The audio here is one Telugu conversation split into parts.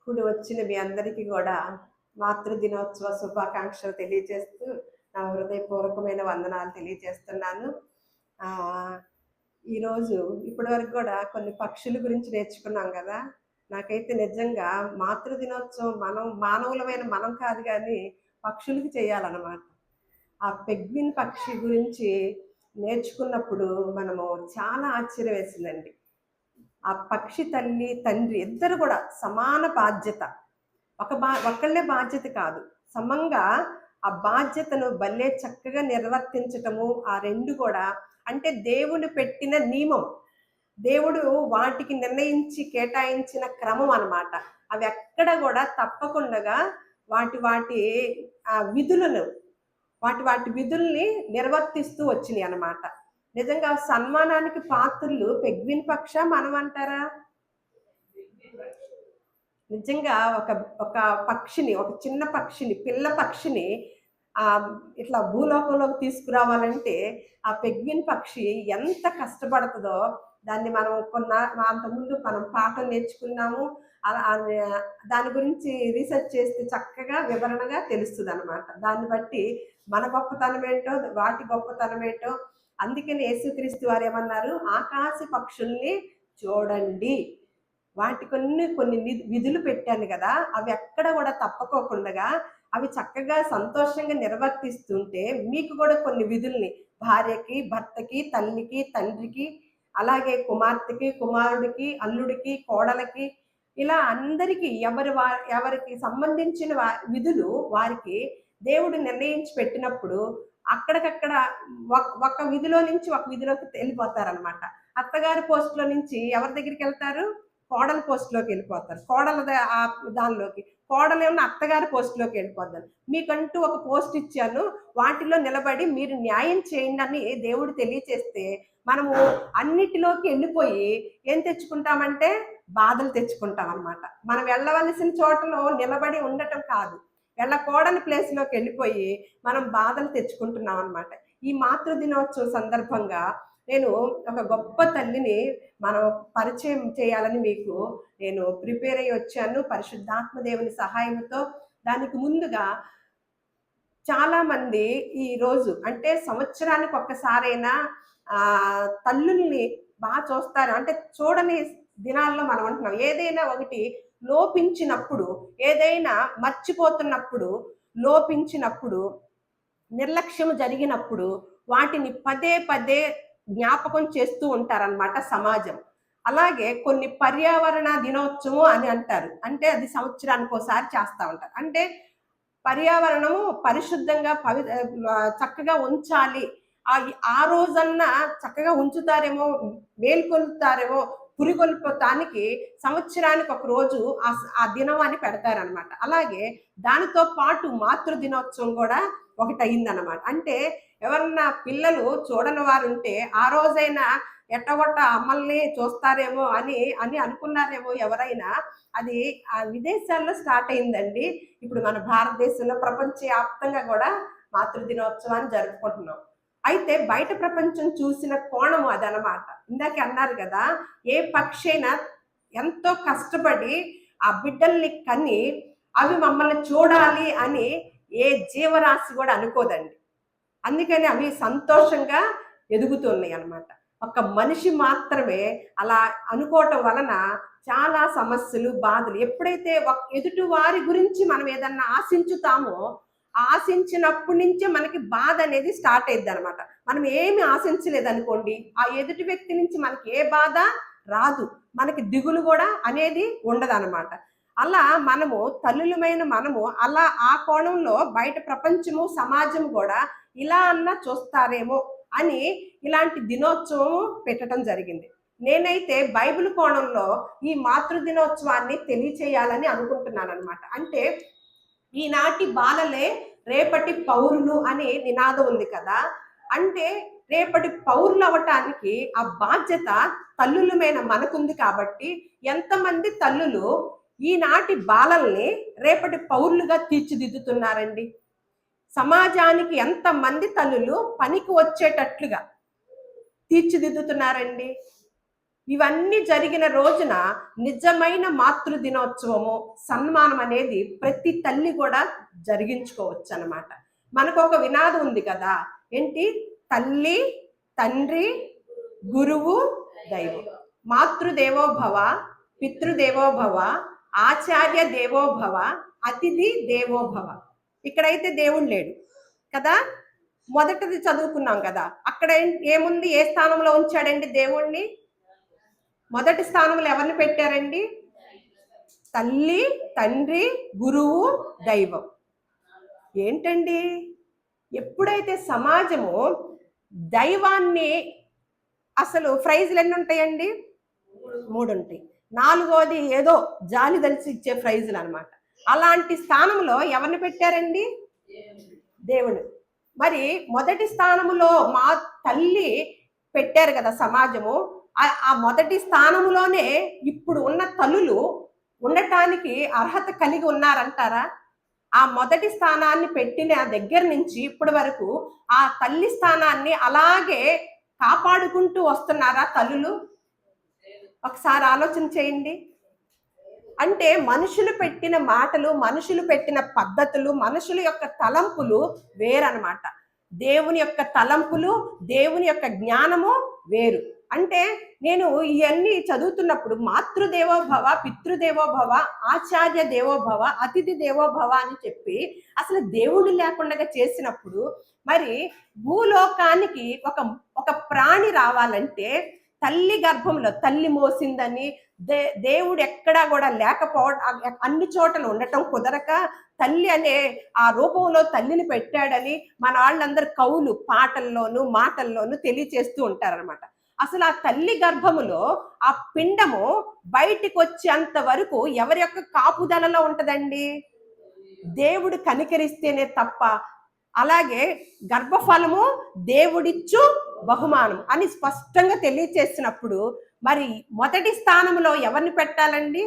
కూడి వచ్చిన మీ అందరికీ కూడా మాతృదినోత్సవ శుభాకాంక్షలు తెలియజేస్తూ నా హృదయపూర్వకమైన వందనాలు తెలియజేస్తున్నాను. ఈరోజు ఇప్పటి వరకు కూడా కొన్ని పక్షుల గురించి నేర్చుకున్నాం కదా. నాకైతే నిజంగా మాతృదినోత్సవం మనం మానవులమైన మనం కాదు కానీ పక్షులకి చేయాలన్నమాట. ఆ పెగ్విన్ పక్షి గురించి నేర్చుకున్నప్పుడు మనము చాలా ఆశ్చర్యం వేసిందండి. ఆ పక్షి తల్లి తండ్రి ఇద్దరు కూడా సమాన బాధ్యత. ఒకళ్ళే బాధ్యత కాదు, సమంగా ఆ బాధ్యతను భలే చక్కగా నిర్వర్తించటము. ఆ రెండు కూడా అంటే దేవుడు పెట్టిన నియమం, దేవుడు వాటికి నిర్ణయించి కేటాయించిన క్రమం అన్నమాట. అవి ఎక్కడ కూడా తప్పకుండా వాటి వాటి విధులను వాటి విధుల్ని నిర్వర్తిస్తూ వచ్చినాయి అన్నమాట. నిజంగా సన్మానానికి పాత్రులు పెగ్విన్ పక్ష మనం అంటారా? నిజంగా ఒక ఒక పక్షిని, ఒక చిన్న పక్షిని, పిల్ల పక్షిని ఇట్లా భూలోకంలోకి తీసుకురావాలంటే ఆ పెగ్విన్ పక్షి ఎంత కష్టపడుతుందో దాన్ని మనం అంతకుముందు మనం పాఠం నేర్చుకున్నాము. అలా దాని గురించి రీసెర్చ్ చేస్తే చక్కగా వివరణగా తెలుస్తుంది అనమాట. దాన్ని బట్టి మన గొప్పతనం ఏంటో, వాటి గొప్పతనం ఏంటో. అందుకని యేసుక్రీస్తు వారు ఏమన్నారు? ఆకాశ పక్షుల్ని చూడండి, వాటి కొన్ని విధులు పెట్టాను కదా, అవి ఎక్కడ కూడా తప్పకోకుండా అవి చక్కగా సంతోషంగా నిర్వర్తిస్తుంటే మీకు కూడా కొన్ని విధుల్ని భార్యకి, భర్తకి, తల్లికి, తండ్రికి, అలాగే కుమార్తెకి, కుమారుడికి, అల్లుడికి, కోడలకి, ఇలా అందరికీ ఎవరికి సంబంధించిన విధులు వారికి దేవుడు నిర్ణయించి పెట్టినప్పుడు అక్కడికక్కడ ఒక విధిలో నుంచి ఒక విధిలోకి వెళ్ళిపోతారనమాట. అత్తగారి పోస్టులో నుంచి ఎవరి దగ్గరికి వెళ్తారు? కోడల పోస్టులోకి వెళ్ళిపోతారు. దానిలోకి కోడలేమో అత్తగారి పోస్టులోకి వెళ్ళిపోతారు. మీకంటూ ఒక పోస్ట్ ఇచ్చాను, వాటిలో నిలబడి మీరు న్యాయం చేయండి అని దేవుడు తెలియచేస్తే మనము అన్నిటిలోకి వెళ్ళిపోయి ఏం తెచ్చుకుంటామంటే బాధలు తెచ్చుకుంటాం అనమాట. మనం వెళ్ళవలసిన చోటలో నిలబడి ఉండటం కాదు, వెళ్ళకూడని ప్లేస్లోకి వెళ్ళిపోయి మనం బాధలు తెచ్చుకుంటున్నాం అనమాట. ఈ మాతృదినోత్సవ సందర్భంగా నేను ఒక గొప్ప తల్లిని మనం పరిచయం చేయాలని మీకు నేను ప్రిపేర్ అయ్యి వచ్చాను పరిశుద్ధాత్మ దేవుని సహాయంతో. దానికి ముందుగా చాలామంది ఈరోజు అంటే సంవత్సరానికి ఒక్కసారైనా తల్లుల్ని బాగా చూస్తారు. అంటే చూడని దినాల్లో మనం అంటున్నాం, ఏదైనా ఒకటి లోపించినప్పుడు, ఏదైనా మర్చిపోతున్నప్పుడు, లోపించినప్పుడు, నిర్లక్ష్యం జరిగినప్పుడు వాటిని పదే పదే జ్ఞాపకం చేస్తూ ఉంటారనమాట సమాజం. అలాగే కొన్ని పర్యావరణ దినోత్సవం అని అంటారు, అంటే అది సంవత్సరానికి ఒకసారి చేస్తూ ఉంటారు. అంటే పర్యావరణము పరిశుద్ధంగా చక్కగా ఉంచాలి, ఆ రోజన్నా చక్కగా ఉంచుతారేమో, మేల్కొల్పుతారేమో, పురిగొల్పటానికి సంవత్సరానికి ఒక రోజు ఆ దినం అని పెడతారనమాట. అలాగే దానితో పాటు మాతృ దినోత్సవం కూడా ఒకటి అయిందనమాట. అంటే ఎవరన్నా పిల్లలు చూడని వారు ఉంటే ఆ రోజైనా ఎట్టగొట్ట అమ్మల్ని చూస్తారేమో అని అని అనుకున్నారేమో ఎవరైనా. అది ఆ విదేశాల్లో స్టార్ట్ అయిందండి. ఇప్పుడు మన భారతదేశంలో ప్రపంచవ్యాప్తంగా కూడా మాతృదినోత్సవాన్ని జరుపుకుంటున్నాం. అయితే బయట ప్రపంచం చూసిన కోణము అదనమాట. ఇందాక అన్నారు కదా, ఏ పక్షి అయినా ఎంతో కష్టపడి ఆ బిడ్డల్ని కని అవి మమ్మల్ని చూడాలి అని ఏ జీవరాశి కూడా అనుకోదండి. అందుకని అవి సంతోషంగా ఎదుగుతున్నాయి అన్నమాట. ఒక మనిషి మాత్రమే అలా అనుకోవటం వలన చాలా సమస్యలు, బాధలు. ఎప్పుడైతే ఎదుటి వారి గురించి మనం ఏదన్నా ఆశించుతామో, ఆశించినప్పటి నుంచే మనకి బాధ అనేది స్టార్ట్ అయ్యిద్ది అనమాట. మనం ఏమి ఆశించలేదనుకోండి, ఆ ఎదుటి వ్యక్తి నుంచి మనకి ఏ బాధ రాదు, మనకి దిగులు కూడా అనేది ఉండదన్నమాట. అలా మనము తల్లులమైన మనము అలా ఆ కోణంలో బయట ప్రపంచము, సమాజం కూడా ఇలా అన్నా చూస్తారేమో అని ఇలాంటి దినోత్సవం పెట్టడం జరిగింది. నేనైతే బైబిల్ కోణంలో ఈ మాతృ దినోత్సవాన్ని తెలియచేయాలని అనుకుంటున్నాను అనమాట. అంటే ఈనాటి బాలలే రేపటి పౌరులు అనే నినాదం ఉంది కదా. అంటే రేపటి పౌరులు అవటానికి ఆ బాధ్యత తల్లులమైన మనకుంది కాబట్టి ఎంతమంది తల్లులు ఈనాటి బాలల్ని రేపటి పౌరులుగా తీర్చిదిద్దుతున్నారండి? సమాజానికి ఎంతమంది తల్లులు పనికి వచ్చేటట్లుగా తీర్చిదిద్దుతున్నారండి? ఇవన్నీ జరిగిన రోజున నిజమైన మాతృ దినోత్సవము సన్మానం అనేది ప్రతి తల్లి కూడా జరిగించుకోవచ్చు అన్నమాట. మనకు ఒక వినాదం ఉంది కదా, ఏంటి? తల్లి, తండ్రి, గురువు, దైవం. మాతృదేవో భవ, పితృదేవో భవ, ఆచార్య దేవో భవ, అతిథి దేవో భవ. ఇక్కడైతే దేవుడు లేడు కదా, మొదటిది చదువుకున్నాం కదా, అక్కడ ఏముంది? ఏ స్థానంలో ఉంచాడండి దేవుణ్ణి? మొదటి స్థానంలో ఎవరిని పెట్టారండి? తల్లి, తండ్రి, గురువు, దైవం. ఏంటండి, ఎప్పుడైతే సమాజము దైవాన్ని, అసలు ప్రైజ్లు ఎన్ని ఉంటాయండి? 3 ఉంటాయి. 4వది ఏదో జాలి దలిచి ఇచ్చే ప్రైజ్లు అనమాట. అలాంటి స్థానంలో ఎవరిని పెట్టారండి? దేవుడు. మరి మొదటి స్థానంలో మా తల్లి పెట్టారు కదా సమాజము. ఆ మొదటి స్థానంలోనే ఇప్పుడు ఉన్న తల్లులు ఉండటానికి అర్హత కలిగి ఉన్నారంటారా? ఆ మొదటి స్థానాన్ని పెట్టిన దగ్గర నుంచి ఇప్పటి వరకు ఆ తల్లి స్థానాన్ని అలాగే కాపాడుకుంటూ వస్తున్నారా తల్లులు? ఒకసారి ఆలోచన చేయండి. అంటే మనుషులు పెట్టిన మాటలు, మనుషులు పెట్టిన పద్ధతులు, మనుషుల యొక్క తలంపులు వేరనమాట. దేవుని యొక్క తలంపులు, దేవుని యొక్క జ్ఞానము వేరు. అంటే నేను ఇవన్నీ చదువుతున్నప్పుడు మాతృదేవో భవ, పితృదేవో భవ, ఆచార్య దేవో భవ, అతిథి దేవో భవ అని చెప్పి అసలు దేవుడు లేకుండా చేసినప్పుడు మరి భూలోకానికి ఒక ప్రాణి రావాలంటే తల్లి గర్భంలో తల్లి మోసిందని, దేవుడు ఎక్కడా కూడా లేకపోవడం, అన్ని చోట్ల ఉండటం కుదరక తల్లి అనే ఆ రూపంలో తల్లిని పెట్టాడని మన వాళ్ళందరూ కవులు పాటల్లోనూ మాటల్లోనూ తెలియచేస్తూ ఉంటారనమాట. అసలు ఆ తల్లి గర్భములో ఆ పిండము బయటికి వచ్చేంత వరకు ఎవరి యొక్క కాపుదలలో ఉంటదండి? దేవుడు కనికరిస్తేనే తప్ప. అలాగే గర్భఫలము దేవుడిచ్చు బహుమానం అని స్పష్టంగా తెలియచేసినప్పుడు మరి మొదటి స్థానంలో ఎవరిని పెట్టాలండి?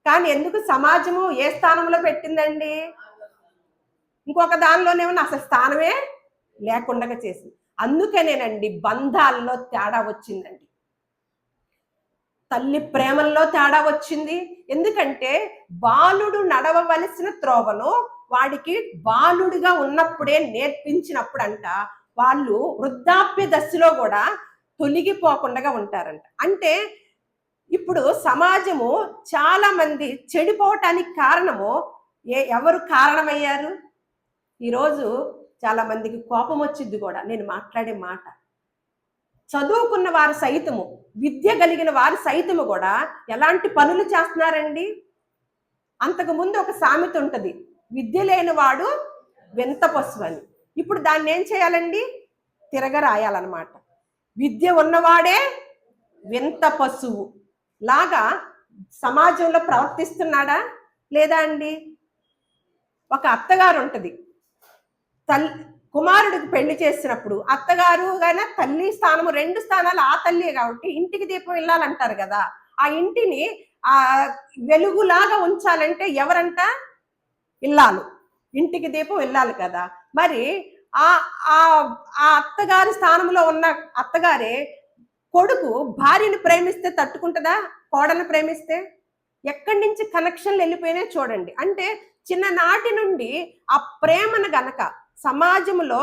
కానీ ఎందుకు సమాజము ఏ స్థానంలో పెట్టిందండి? ఇంకొక దానిలోనేమో అసలు స్థానమే లేకుండా చేసింది. అందుకనేనండి బంధాల్లో తేడా వచ్చిందండి, తల్లి ప్రేమల్లో తేడా వచ్చింది. ఎందుకంటే బాలుడు నడవవలసిన త్రోవను వాడికి బాలుడిగా ఉన్నప్పుడే నేర్పించినప్పుడంట వాళ్ళు వృద్ధాప్య దశలో కూడా తొలగిపోకుండా ఉంటారంట. అంటే ఇప్పుడు సమాజము చాలా మంది చెడిపోవటానికి కారణము ఎవరు కారణమయ్యారు? ఈరోజు చాలా మందికి కోపం వచ్చింది కూడా నేను మాట్లాడే మాట. చదువుకున్న వారు సైతము, విద్య కలిగిన వారు సైతము కూడా ఎలాంటి పనులు చేస్తున్నారండి? అంతకుముందు ఒక సామెత ఉంటుంది, విద్య లేని వాడు వింత పశువు అని. ఇప్పుడు దాన్ని ఏం చేయాలండి? తిరగరాయాలన్నమాట. విద్య ఉన్నవాడే వింత పశువు లాగా సమాజంలో ప్రవర్తిస్తున్నాడా లేదా అండి? ఒక అత్తగారు ఉంటుంది, కుమారుడికి పెళ్లి చేసినప్పుడు అత్తగారు గాన తల్లి స్థానము, 2 స్థానాలు ఆ తల్లి కాబట్టి ఇంటికి దీపం వెళ్ళాలంటారు కదా. ఆ ఇంటిని ఆ వెలుగులాగా ఉంచాలంటే ఎవరంట? ఇల్లాలు. ఇంటికి దీపం వెళ్ళాలి కదా. మరి ఆ ఆ అత్తగారి స్థానంలో ఉన్న అత్తగారే కొడుకు భార్యని ప్రేమిస్తే తట్టుకుంటుందా? కోడలను ప్రేమిస్తే ఎక్కడి నుంచి కనెక్షన్లు వెళ్ళిపోయినాయి చూడండి. అంటే చిన్ననాటి నుండి ఆ ప్రేమను గనక సమాజంలో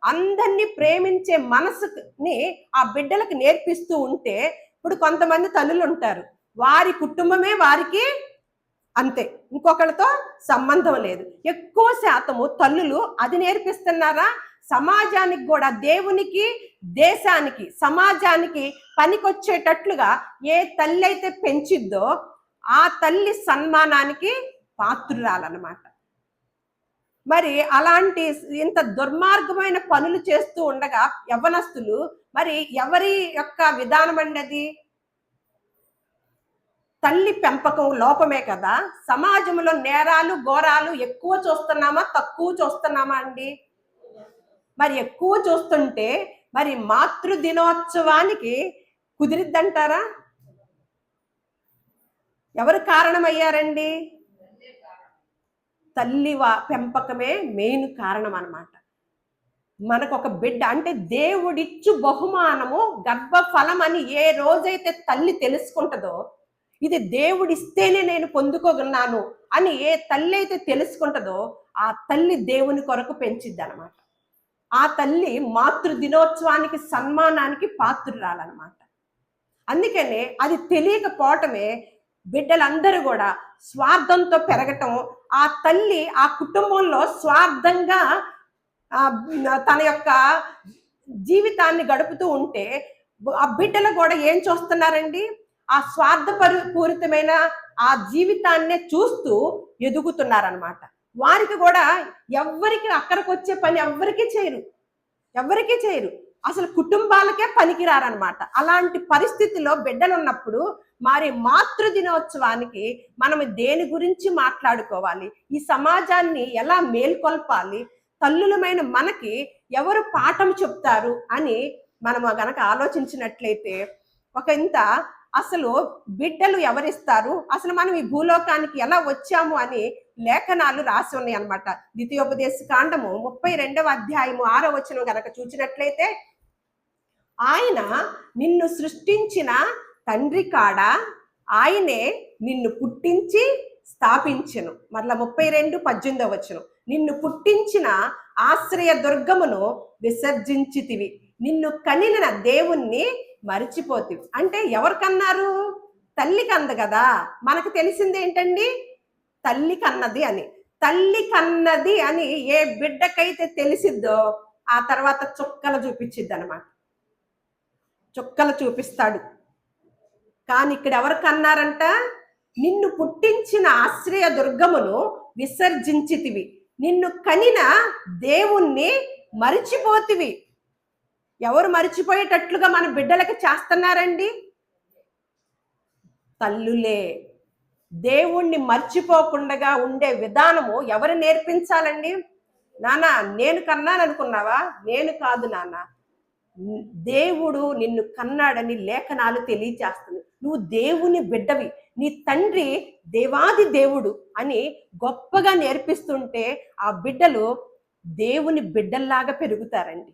అందరినీ ప్రేమించే మనసుని ఆ బిడ్డలకు నేర్పిస్తూ ఉంటే, ఇప్పుడు కొంతమంది తల్లులు ఉంటారు, వారి కుటుంబమే వారికి అంతే, ఇంకొకరితో సంబంధం లేదు. ఎక్కువ శాతము తల్లులు అది నేర్పిస్తున్నారా? సమాజానికి కూడా, దేవునికి, దేశానికి, సమాజానికి పనికొచ్చేటట్లుగా ఏ తల్లి అయితే పెంచిద్దో ఆ తల్లి సన్మానానికి పాత్రురాలన్నమాట. మరి అలాంటి ఇంత దుర్మార్గమైన పనులు చేస్తూ ఉండగా యవ్వనస్తులు మరి ఎవరి యొక్క విధానం అండి అది? తల్లి పెంపకం లోపమే కదా. సమాజంలో నేరాలు ఘోరాలు ఎక్కువ చూస్తున్నామా తక్కువ చూస్తున్నామా అండి? మరి ఎక్కువ చూస్తుంటే మరి మాతృ దినోత్సవానికి కుదిరిద్దంటారా? ఎవరు కారణమయ్యారండి? తల్లి పెంపకమే మెయిన్ కారణం అన్నమాట. మనకు ఒక బిడ్డ అంటే దేవుడిచ్చు బహుమానము గర్భఫలం అని ఏ రోజైతే తల్లి తెలుసుకుంటుందో, ఇది దేవుడిస్తేనే నేను పొందుకోగలను అని ఏ తల్లి అయితే తెలుసుకుంటుందో, ఆ తల్లి దేవుని కొరకు పెంచిద్ది అనమాట. ఆ తల్లి మాతృ దినోత్సవానికి సన్మానానికి పాత్రురాలన్నమాట. అందుకనే అది తెలియకపోవటమే బిడ్డలందరూ కూడా స్వార్థంతో పెరగటం, ఆ తల్లి ఆ కుటుంబంలో స్వార్థంగా తన యొక్క జీవితాన్ని గడుపుతూ ఉంటే ఆ బిడ్డలు కూడా ఏం చూస్తున్నారండి? ఆ పూరితమైన ఆ జీవితాన్నే చూస్తూ ఎదుగుతున్నారనమాట. వారికి కూడా ఎవ్వరికి అక్కడికి వచ్చే పని ఎవ్వరికీ చేయరు. అసలు కుటుంబాలకే పనికిరారనమాట. అలాంటి పరిస్థితిలో బిడ్డలు ఉన్నప్పుడు మరి మాతృ దినోత్సవానికి మనం దేని గురించి మాట్లాడుకోవాలి, ఈ సమాజాన్ని ఎలా మేల్కొల్పాలి, తల్లులమైన మనకి ఎవరు పాఠం చెప్తారు అని మనము గనక ఆలోచించినట్లయితే ఇంత అసలు బిడ్డలు ఎవరిస్తారు, అసలు మనం ఈ భూలోకానికి ఎలా వచ్చాము అని లేఖనాలు రాసి ఉన్నాయి అనమాట. ద్వితీయోపదేశ కాండము 32వ అధ్యాయము 6వ వచనం గనక చూసినట్లయితే, ఆయన నిన్ను సృష్టించిన తండ్రి కాడ ఆయనే నిన్ను పుట్టించి స్థాపించెను. మరలా 32:18 వచనం, నిన్ను పుట్టించిన ఆశ్రయ దుర్గమును విసర్జించితివి, నిన్ను కనిన దేవుణ్ణి మరిచిపోతివి. అంటే ఎవరికన్నారు? తల్లి కంది కదా. మనకు తెలిసింది ఏంటండి? తల్లి కన్నది అని. తల్లి కన్నది అని ఏ బిడ్డకైతే తెలిసిద్దో ఆ తర్వాత చుక్కలు చూపించిద్ది అనమాట. చుక్కలు చూపిస్తాడు. కానీ ఇక్కడ ఎవరికన్నారంట? నిన్ను పుట్టించిన ఆశ్రయ దుర్గమును విసర్జించితివి, నిన్ను కనిన దేవుణ్ణి మరిచిపోతివి. ఎవరు మరిచిపోయేటట్లుగా మన బిడ్డలకు చేస్తున్నారండి? తల్లులే. దేవుణ్ణి మర్చిపోకుండా ఉండే విధానము ఎవరు నేర్పించాలండి? నాన్న నేను కన్నాను అనుకున్నావా? నేను కాదు నాన్న, దేవుడు నిన్ను కన్నాడని లేఖనాలు తెలియచేస్తుంది. నువ్వు దేవుని బిడ్డవి, నీ తండ్రి దేవాది దేవుడు అని గొప్పగా నేర్పిస్తుంటే ఆ బిడ్డలు దేవుని బిడ్డల్లాగా పెరుగుతారండి,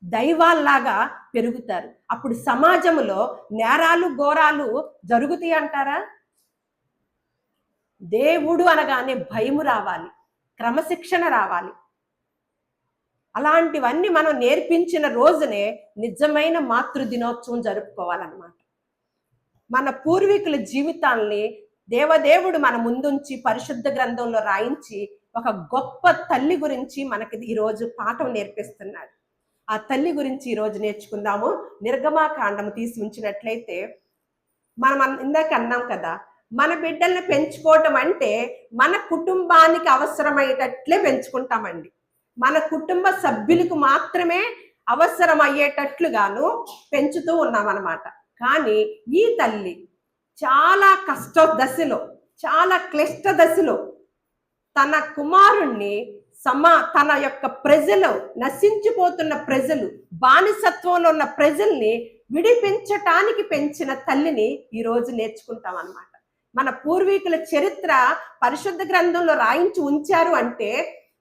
దైవాల్లాగా పెరుగుతారు. అప్పుడు సమాజంలో నేరాలు ఘోరాలు జరుగుతాయి అంటారా? దేవుడు అనగానే భయము రావాలి, క్రమశిక్షణ రావాలి. అలాంటివన్నీ మనం నేర్పించిన రోజునే నిజమైన మాతృ దినోత్సవం జరుపుకోవాలన్నమాట. మన పూర్వీకుల జీవితాల్ని దేవదేవుడు మన ముందుంచి పరిశుద్ధ గ్రంథంలో రాయించి ఒక గొప్ప తల్లి గురించి మనకి ఈరోజు పాఠం నేర్పిస్తున్నాడు. ఆ తల్లి గురించి ఈరోజు నేర్చుకుందాము. నిర్గమాకాండము తీసి ఉంచినట్లయితే, మనం ఇందాక అన్నాం కదా, మన బిడ్డల్ని పెంచుకోవటం అంటే మన కుటుంబానికి అవసరమయ్యేటట్లే పెంచుకుంటామండి. మన కుటుంబ సభ్యులకు మాత్రమే అవసరం అయ్యేటట్లుగాను పెంచుతూ ఉన్నామన్నమాట. కానీ ఈ తల్లి చాలా దశలో, చాలా క్లిష్ట దశలో తన కుమారుణ్ణి తన యొక్క ప్రజలు, నశించిపోతున్న ప్రజలు, బానిసత్వంలో ఉన్న ప్రజల్ని విడిపించటానికి పెంచిన తల్లిని ఈరోజు నేర్చుకుంటాం అన్నమాట. మన పూర్వీకుల చరిత్ర పరిశుద్ధ గ్రంథంలో రాయించి ఉంచారు అంటే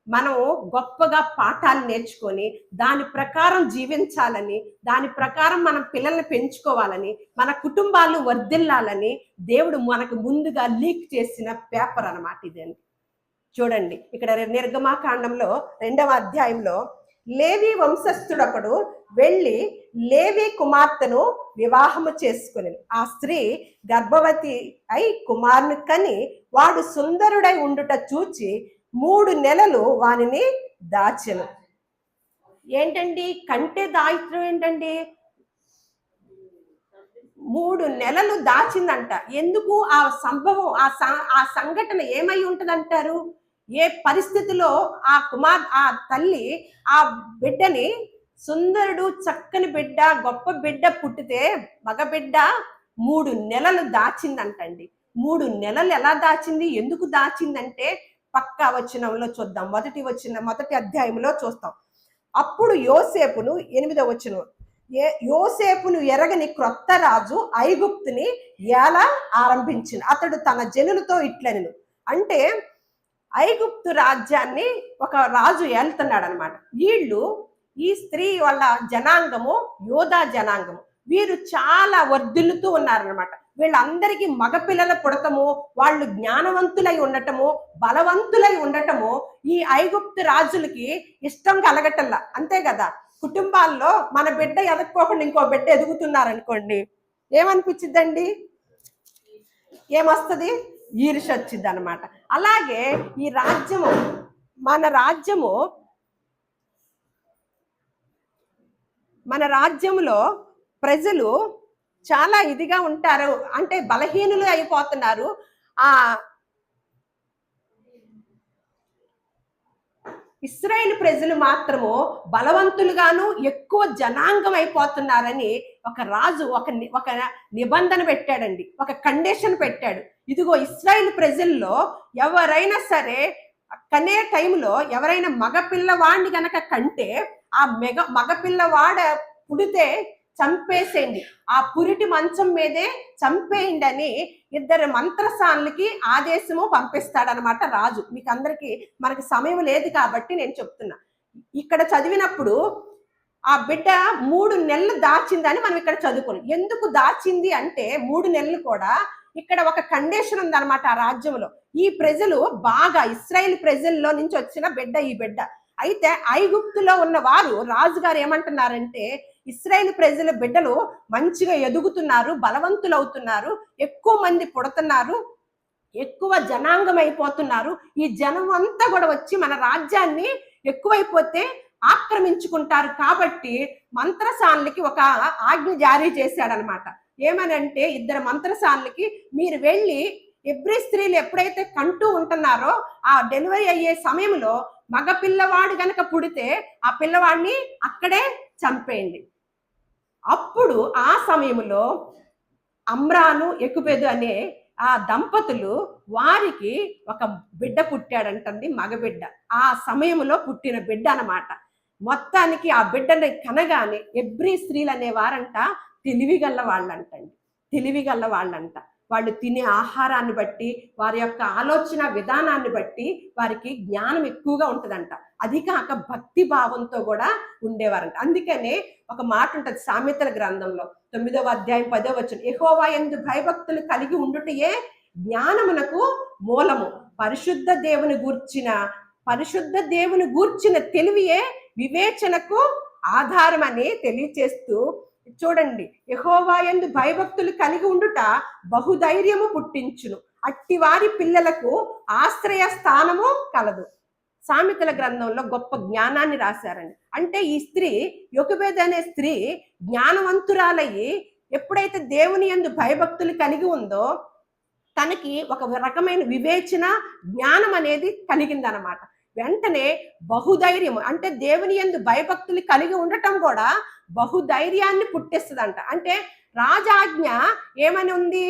మనం గొప్పగా పాఠాలు నేర్చుకొని దాని ప్రకారం జీవించాలని, దాని ప్రకారం మనం పిల్లల్ని పెంచుకోవాలని, మన కుటుంబాలు వర్ధిల్లాలని దేవుడు మనకు ముందుగా లీక్ చేసిన పేపర్ అన్నమాట ఇదండి. చూడండి, ఇక్కడ నిర్గమాకాండంలో 2వ అధ్యాయంలో, లేవి వంశస్థుడొకడు వెళ్ళి లేవి కుమార్తెను వివాహము చేసుకుని, ఆ స్త్రీ గర్భవతి అయి కుమారుని కని వాడు సుందరుడై ఉండుట చూచి 3 నెలలు వానిని దాచెను. ఏంటండి కంటే దాయిత్రం ఏంటండి? 3 నెలలు దాచిందంట. ఎందుకు? ఆ సంభవం, ఆ సంఘటన ఏమై ఉంటదంటారు? ఏ పరిస్థితిలో ఆ తల్లి ఆ బిడ్డని, సుందరుడు చక్కని బిడ్డ, గొప్ప బిడ్డ పుట్టితే మగ బిడ్డ 3 నెలలు దాచిందంటండి. 3 నెలలు ఎలా దాచింది? ఎందుకు దాచిందంటే పక్కా వచనంలో చూద్దాం. మొదటి అధ్యాయంలో చూస్తాం. అప్పుడు యోసేపును, 8వ వచనం, యోసేపును ఎరగని క్రొత్త రాజు ఐగుప్తుని ఏల ఆరంభించిన, అతడు తన జనులతో ఇట్లనెను. అంటే ఐగుప్తు రాజ్యాన్ని ఒక రాజు ఏలుతున్నాడు అనమాట. వీళ్ళు ఈ స్త్రీ వాళ్ళ జనాంగము యోధా జనాంగము. వీరు చాలా వర్ధిల్లుతూ ఉన్నారనమాట. వీళ్ళందరికీ మగపిల్లల పుడతము, వాళ్ళు జ్ఞానవంతులై ఉండటము, బలవంతులై ఉండటము ఈ ఐగుప్తు రాజులకి ఇష్టం కలగటల్లా. అంతే కదా, కుటుంబాల్లో మన బిడ్డ ఎదక్కోకుండా ఇంకో బిడ్డ ఎదుగుతున్నారనుకోండి, ఏమనిపించిద్దండి? ఏమొస్తుంది? ఈర్ష వచ్చింది అనమాట. అలాగే ఈ రాజ్యము, మన రాజ్యంలో ప్రజలు చాలా ఇదిగా ఉంటారు, అంటే బలహీనులు అయిపోతున్నారు. ఆ ఇశ్రాయేలు ప్రజలు మాత్రము బలవంతులుగాను ఎక్కువ జనాంగం అయిపోతున్నారని ఒక రాజు ఒక నిబంధన పెట్టాడండి, ఒక కండిషన్ పెట్టాడు. ఇదిగో ఇశ్రాయేలు ప్రజల్లో ఎవరైనా సరే కనే టైంలో ఎవరైనా మగపిల్లవాడిని గనక కంటే ఆ మగపిల్లవాడ పుడితే చంపేసేయండి, ఆ పురిటి మంచం మీదే చంపేయండి అని ఇద్దరు మంత్రసానులకి ఆదేశము పంపిస్తాడనమాట రాజు. మీకు అందరికి మనకి సమయం లేదు కాబట్టి నేను చెప్తున్నా. ఇక్కడ చదివినప్పుడు ఆ బిడ్డ 3 నెలలు దాచిందని మనం ఇక్కడ చదువుకున్నాం. ఎందుకు దాచింది అంటే 3 నెలలు కూడా ఇక్కడ ఒక కండిషన్ ఉందన్నమాట ఆ రాజ్యంలో. ఈ ప్రజలు బాగా ఇశ్రాయేల్ ప్రజల్లో నుంచి వచ్చిన బిడ్డ ఈ బిడ్డ. అయితే ఐగుప్తులో ఉన్న వారు రాజుగారు ఏమంటున్నారంటే, ఇశ్రాయేల్ ప్రజల బిడ్డలు మంచిగా ఎదుగుతున్నారు, బలవంతులు అవుతున్నారు, ఎక్కువ మంది పుడుతున్నారు, ఎక్కువ జనాంగం అయిపోతున్నారు, ఈ జనం అంతా కూడా వచ్చి మన రాజ్యాన్ని ఎక్కువైపోతే ఆక్రమించుకుంటారు కాబట్టి మంత్రసానులకి ఒక ఆజ్ఞ జారీ చేశాడనమాట. ఏమనంటే ఇద్దరు మంత్రసానులకి, మీరు వెళ్ళి ఎబ్రీ స్త్రీలు ఎప్పుడైతే కంటూ ఉంటున్నారో ఆ డెలివరీ అయ్యే సమయంలో మగ పిల్లవాడు గనక పుడితే ఆ పిల్లవాడిని అక్కడే చంపేయండి. అప్పుడు ఆ సమయంలో అమ్రాను యెకోబెదు అనే ఆ దంపతులు వారికి ఒక బిడ్డ పుట్టాడంటండి, మగబిడ్డ. ఆ సమయంలో పుట్టిన బిడ్డ అనమాట. మొత్తానికి ఆ బిడ్డని కనగానే ఎబ్రీ స్త్రీలు అనేవారంట తెలివిగల్ల వాళ్ళంటండి, తెలివిగల్ల వాళ్ళంట. వాళ్ళు తినే ఆహారాన్ని బట్టి, వారి యొక్క ఆలోచన విధానాన్ని బట్టి వారికి జ్ఞానం ఎక్కువగా ఉంటుందంట. అది కాక భక్తి భావంతో కూడా ఉండేవారంట. అందుకనే ఒక మాట ఉంటుంది సామెతల గ్రంథంలో 9వ అధ్యాయం 10వ వచనం, యెహోవా యందు భయభక్తులు కలిగి ఉండుటయే జ్ఞానమునకు మూలము, పరిశుద్ధ దేవుని గూర్చిన తెలివియే వివేచనకు ఆధారం అని తెలియచేస్తూ చూడండి, యెహోవా యందు భయభక్తులు కలిగి ఉండుట బహుధైర్యము పుట్టించును, అట్టి వారి పిల్లలకు ఆశ్రయ స్థానము కలదు. సామెతల గ్రంథంలో గొప్ప జ్ఞానాన్ని రాశారండి. అంటే ఈ స్త్రీ యెకోబెదు అనే స్త్రీ జ్ఞానవంతురాలయ్యి ఎప్పుడైతే దేవుని యందు భయభక్తులు కలిగి ఉందో తనకి ఒక రకమైన వివేచన జ్ఞానం అనేది కలిగిందనమాట. వెంటనే బహుధైర్యం, అంటే దేవుని యందు భయభక్తులు కలిగి ఉండటం కూడా బహుధైర్యాన్ని పుట్టిస్తుందంట. అంటే రాజాజ్ఞ ఏమని ఉంది?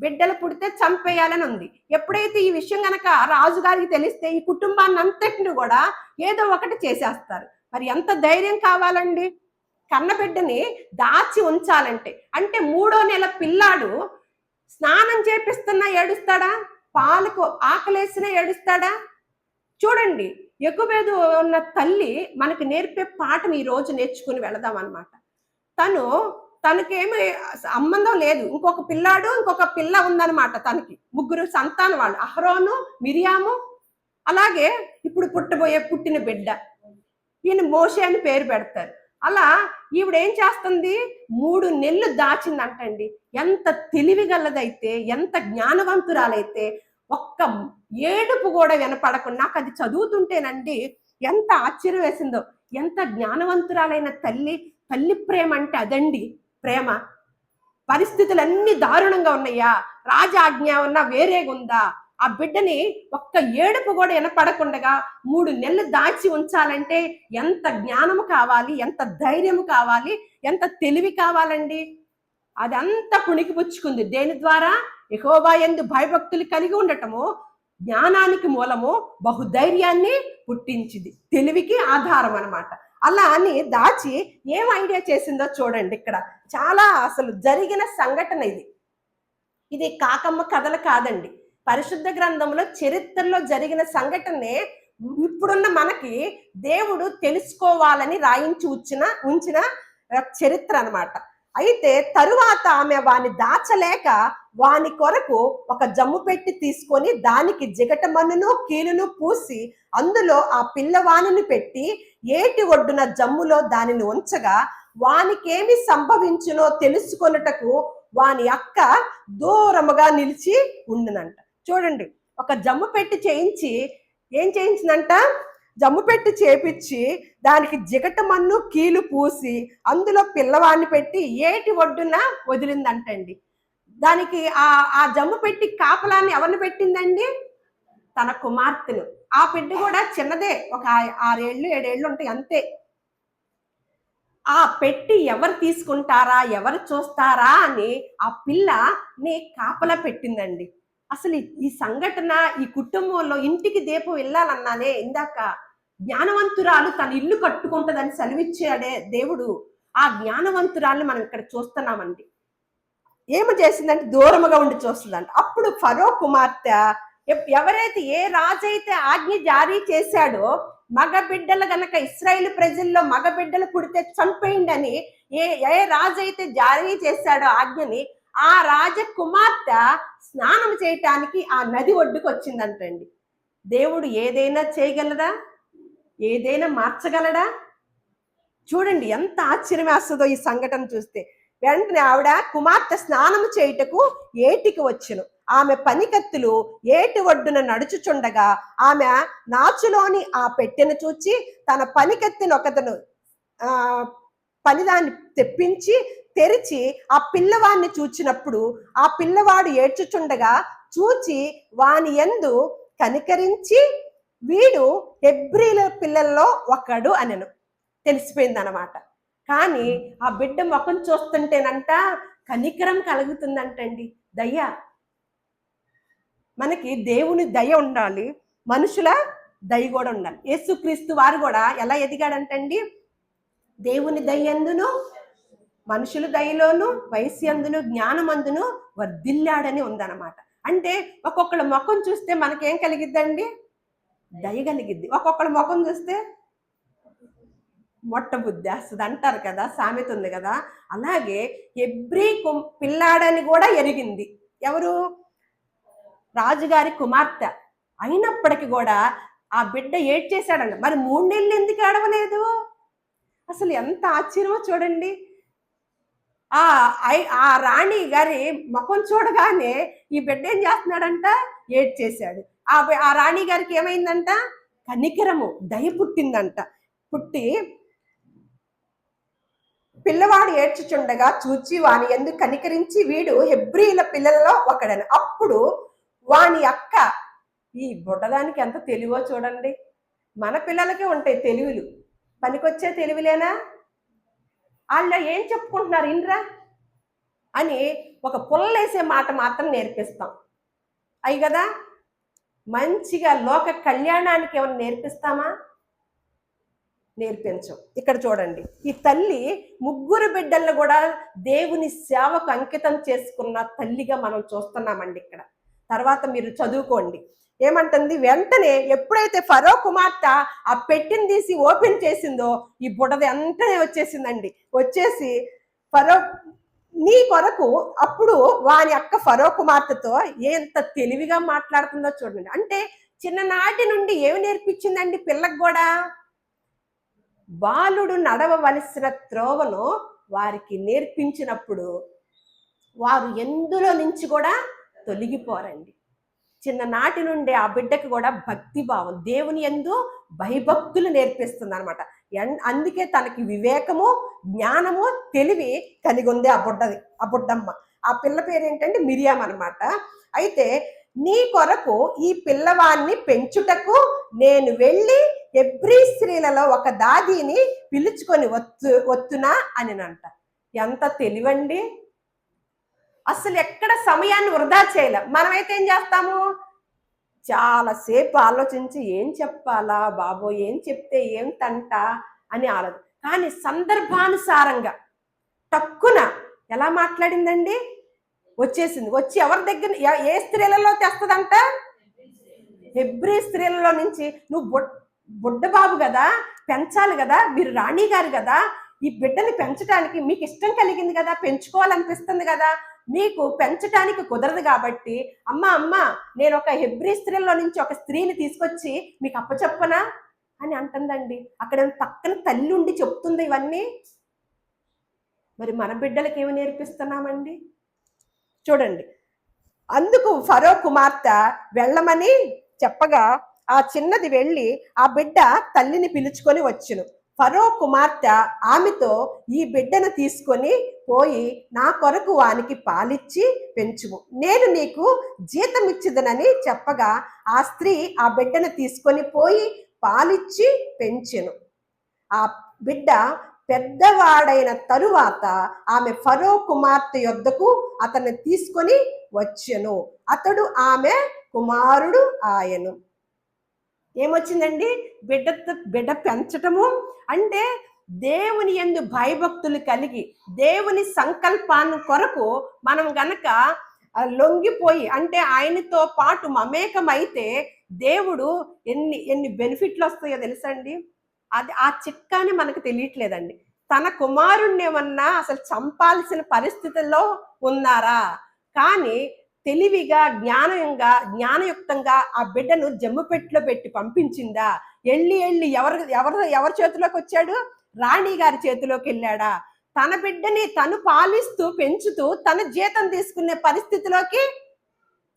బిడ్డలు పుడితే చంపేయాలని ఉంది. ఎప్పుడైతే ఈ విషయం గనక రాజుగారికి తెలిస్తే ఈ కుటుంబాన్ని అంతటిని కూడా ఏదో ఒకటి చేసేస్తారు. మరి ఎంత ధైర్యం కావాలండి కన్నబిడ్డని దాచి ఉంచాలంటే? అంటే 3వ నెల పిల్లాడు స్నానం చేపిస్తున్నా ఏడుస్తాడా? పాలకు ఆకలేసినా ఏడుస్తాడా? చూడండి, యెకోబెదు ఉన్న తల్లి మనకి నేర్పే పాఠం ఈ రోజు నేర్చుకుని వెళదాం అనమాట. తనకేమి సంబంధం లేదు, ఇంకొక పిల్ల ఉందనమాట. తనకి 3 సంతానం వాళ్ళు, అహరోను, మిరియాము, అలాగే ఇప్పుడు పుట్టిన బిడ్డ, ఈయన మోషే అని పేరు పెడతారు. అలా ఈవిడ ఏం చేస్తుంది? 3 నెలలు దాచిందంటండి. ఎంత తెలివిగలదైతే, ఎంత జ్ఞానవంతురాలైతే ఒక్క ఏడుపు కూడా వినపడకుండా, నాకు అది చదువుతుంటేనండి ఎంత ఆశ్చర్యం వేసిందో. ఎంత జ్ఞానవంతురాలైన తల్లి ప్రేమ అంటే అదండి ప్రేమ. పరిస్థితులన్నీ దారుణంగా ఉన్నాయా, రాజాజ్ఞ ఉన్నా వేరేగా ఉందా, ఆ బిడ్డని ఒక్క ఏడుపు కూడా వినపడకుండా 3 నెలలు దాచి ఉంచాలంటే ఎంత జ్ఞానము కావాలి, ఎంత ధైర్యము కావాలి, ఎంత తెలివి కావాలండి. అదంతా పుణికిపుచ్చుకుంది దేని ద్వారా? యెహోవా యందు భయభక్తులు కలిగి ఉండటము జ్ఞానానికి మూలము, బహుధైర్యాన్ని పుట్టించింది, తెలివికి ఆధారం అనమాట. అలా అని దాచి ఏం ఐడియా చేసిందో చూడండి. ఇక్కడ చాలా అసలు జరిగిన సంఘటన ఇది కాకమ్మ కథలు కాదండి. పరిశుద్ధ గ్రంథంలో చరిత్రలో జరిగిన సంఘటనే ఇప్పుడున్న మనకి దేవుడు తెలుసుకోవాలని రాయించి ఉంచిన చరిత్ర అన్నమాట. అయితే తరువాత ఆమె వాని దాచలేక వాని కొరకు ఒక జమ్ము పెట్టి తీసుకొని దానికి జిగటమన్నును కీలును పూసి అందులో ఆ పిల్లవానిని పెట్టి ఏటి ఒడ్డున జమ్ములో దానిని ఉంచగా వానికేమి సంభవించునో తెలుసుకొనుటకు వాని అక్క దూరముగా నిలిచి ఉండునంట. చూడండి, ఒక జమ్ము పెట్టి చేయించి ఏం చేయించిందంట, జమ్ము పెట్టి చేపించి దానికి జిగటమన్ను కీలు పూసి అందులో పిల్లవాడిని పెట్టి ఏటి ఒడ్డున వదిలిందంటండి. దానికి ఆ జమ్ము పెట్టి కాపలాన్ని ఎవరిని పెట్టిందండి? తన కుమార్తెను. ఆ బిడ్డ కూడా చిన్నదే, ఒక 6 ఏళ్ళు 7 ఏళ్ళు ఉంటాయి అంతే. ఆ పెట్టి ఎవరు తీసుకుంటారా, ఎవరు చూస్తారా అని ఆ పిల్లని కాపలా పెట్టిందండి. అసలు ఈ సంఘటన ఈ కుటుంబంలో ఇంటికి దీపం వెళ్ళాలన్నానే ఇందాక, జ్ఞానవంతురాలు తన ఇల్లు కట్టుకుంటుందని సెలవిచ్చాడే దేవుడు. ఆ జ్ఞానవంతురాల్ని మనం ఇక్కడ చూస్తున్నామండి. ఏమి చేసిందంటే దూరముగా ఉండి చూస్తుందంట. అప్పుడు ఫరో కుమార్తె, ఎవరైతే ఏ రాజైతే ఆజ్ఞ జారీ చేశాడో మగ బిడ్డలు గనక ఇశ్రాయేలు ప్రజల్లో మగ బిడ్డలు పుడితే చంపేయండి అని ఏ రాజైతే జారీ చేశాడో ఆజ్ఞని, ఆ రాజకుమార్తె స్నానం చేయటానికి ఆ నది ఒడ్డుకు వచ్చిందంటండి. దేవుడు ఏదైనా చేయగలడా? ఏదైనా మార్చగలడా? చూడండి ఎంత ఆశ్చర్యం వేస్తుందో ఈ సంఘటన చూస్తే. వెంటనే ఆవిడ కుమార్తె స్నానం చేయుటకు ఏటికి వచ్చును. ఆమె పనికత్తులు ఏటి ఒడ్డున నడుచుచుండగా ఆమె నాచులోని ఆ పెట్టెను చూచి తన పనికత్తిని ఒకతను పనిదాన్ని తెప్పించి తెరిచి ఆ పిల్లవాడిని చూచినప్పుడు ఆ పిల్లవాడు ఏడ్చుచుండగా చూచి వాని యందు కనికరించి వీడు హెబ్రీల పిల్లల్లో ఒకడు అనెను. తెలిసిపోయింది అనమాట. కానీ ఆ బిడ్డ ముఖం చూస్తుంటేనంట కనికరం కలుగుతుందంటండి. దయ, మనకి దేవుని దయ ఉండాలి, మనుషుల దయ కూడా ఉండాలి. యేసుక్రీస్తు వారు కూడా ఎలా ఎదిగాడంటండి? దేవుని దయందును మనుషుల దయలోను వయస్యందును జ్ఞానమందును వర్ధిల్లాడని ఉందన్నమాట. అంటే ఒక్కొక్కళ్ళ ముఖం చూస్తే మనకేం కలిగిద్దండి? దయ కలిగిద్ది. ఒక్కొక్కళ్ళ ముఖం చూస్తే మొట్ట బుద్ధి వస్తుంది అంటారు కదా, సామెత ఉంది కదా. అలాగే హెబ్రీ పిల్లాడని కూడా ఎరిగింది. ఎవరు? రాజుగారి కుమార్తె. అయినప్పటికీ కూడా ఆ బిడ్డ ఏడ్చేశాడంట. మరి 3 నెలలు ఎందుకు ఏడవలేదు? అసలు ఎంత ఆశ్చర్యమో చూడండి. ఆ రాణి గారి ముఖం చూడగానే ఈ బిడ్డ ఏం చేస్తున్నాడంట? ఏడ్చేశాడు. ఆ రాణి గారికి ఏమైందంట? కనికరము, దయ పుట్టిందంట. పుట్టి పిల్లవాడు ఏడ్చుచుండగా చూచి వాని ఎందుకు కనికరించి వీడు హెబ్రీల పిల్లలలో ఒకడని. అప్పుడు వాని అక్క, ఈ బుడ్డదానికి ఎంత తెలివో చూడండి. మన పిల్లలకే ఉంటాయి తెలివిలు, పనికొచ్చే తెలివిలేనా? వాళ్ళు ఏం చెప్పుకుంటున్నారు ఇన్రా అని ఒక పుల్లలేసే మాట మాత్రం నేర్పిస్తాం. అయి కదా, మంచిగా లోక కళ్యాణానికి ఏమైనా నేర్పిస్తామా? నేర్పించం. ఇక్కడ చూడండి, ఈ తల్లి 3 బిడ్డలను కూడా దేవుని సేవకు అంకితం చేసుకున్న తల్లిగా మనం చూస్తున్నామండి ఇక్కడ. తర్వాత మీరు చదువుకోండి ఏమంటుంది. వెంటనే ఎప్పుడైతే ఫరో కుమార్తె ఆ పెట్టిని తీసి ఓపెన్ చేసిందో ఈ బుడద వెంటనే వచ్చేసిందండి. వచ్చేసి ఫరో నీ కొరకు, అప్పుడు వాని అక్క ఫరో కుమార్తెతో ఎంత తెలివిగా మాట్లాడుతుందో చూడండి. అంటే చిన్ననాటి నుండి ఏమి నేర్పించిందండి పిల్లకు కూడా? బాలుడు నడవవలసిన త్రోవను వారికి నేర్పించినప్పుడు వారు ఎందులో నుంచి కూడా తొలగిపోరండి. చిన్ననాటి నుండి ఆ బిడ్డకు కూడా భక్తి భావం, దేవుని యందు భయభక్తులు నేర్పిస్తుంది అనమాట. అందుకే తనకి వివేకము, జ్ఞానము, తెలివి కలిగి ఉంది ఆ బుడ్డమ్మ. ఆ పిల్ల పేరు ఏంటంటే మిరియాం అనమాట. అయితే నీ కొరకు ఈ పిల్లవాన్ని పెంచుటకు నేను వెళ్ళి హెబ్రీ స్త్రీలలో ఒక దాదిని పిలుచుకొని వత్తునా అనినంట. ఎంత తెలివండి! అసలు ఎక్కడ సమయాన్ని వృధా చేయలే. మనమైతే ఏం చేస్తాము? చాలాసేపు ఆలోచించి ఏం చెప్పాలా బాబో, ఏం చెప్తే ఏం తంట అని ఆలోచన. కానీ సందర్భానుసారంగా టక్కున ఎలా మాట్లాడిందండి? వచ్చేసింది. వచ్చి ఎవరి దగ్గర, ఏ స్త్రీలలో తెస్తుందంట? హెబ్రీ స్త్రీలలో నుంచి నువ్వు బుడ్డబాబు కదా, పెంచాలి కదా, మీరు రాణి గారు కదా, ఈ బిడ్డని పెంచడానికి మీకు ఇష్టం కలిగింది కదా, పెంచుకోవాలనిపిస్తుంది కదా, మీకు పెంచడానికి కుదరదు కాబట్టి అమ్మ నేను ఒక హెబ్రీ స్త్రీలలో నుంచి ఒక స్త్రీని తీసుకొచ్చి మీకు అప్పచెప్పనా అని అంటుందండి. అక్కడ పక్కన తల్లి ఉండి చెప్తుంది ఇవన్నీ. మరి మన బిడ్డలకి ఏమి నేర్పిస్తున్నామండి? చూడండి, అందుకు ఫరో కుమార్తె వెళ్ళమని చెప్పగా ఆ చిన్నది వెళ్ళి ఆ బిడ్డ తల్లిని పిలుచుకొని వచ్చును. ఫరో కుమార్తె ఆమెతో, ఈ బిడ్డను తీసుకొని పోయి నా కొరకు వానికి పాలిచ్చి పెంచుము, నేను నీకు జీతం ఇచ్చిదనని చెప్పగా ఆ స్త్రీ ఆ బిడ్డను తీసుకొని పోయి పాలిచ్చి పెంచెను. ఆ బిడ్డ పెద్దవాడైన తరువాత ఆమె ఫరో కుమార్తె యొద్దకు అతన్ని తీసుకొని వచ్చెను. అతడు ఆమె కుమారుడు ఆయను. ఏమొచ్చిందండి? బిడ్డ పెంచటము అంటే దేవుని యందు భయభక్తులు కలిగి దేవుని సంకల్పాన్ని కొరకు మనం గనక లొంగిపోయి, అంటే ఆయనతో పాటు మమేకమైతే దేవుడు ఎన్ని బెనిఫిట్లు వస్తాయో తెలుసండి. అది ఆ చిట్కాని మనకు తెలియట్లేదండి. తన కుమారుణ్ణి ఏమన్నా అసలు చంపాల్సిన పరిస్థితుల్లో ఉన్నారా, కానీ తెలివిగా జ్ఞానయుక్తంగా ఆ బిడ్డను జమ్ముపెట్టులో పెట్టి పంపించిందా? వెళ్ళి ఎవరి చేతిలోకి వచ్చాడు? రాణి గారి చేతిలోకి వెళ్ళాడా? తన బిడ్డని తను పాలిస్తూ పెంచుతూ తన జీతం తీసుకునే పరిస్థితిలోకి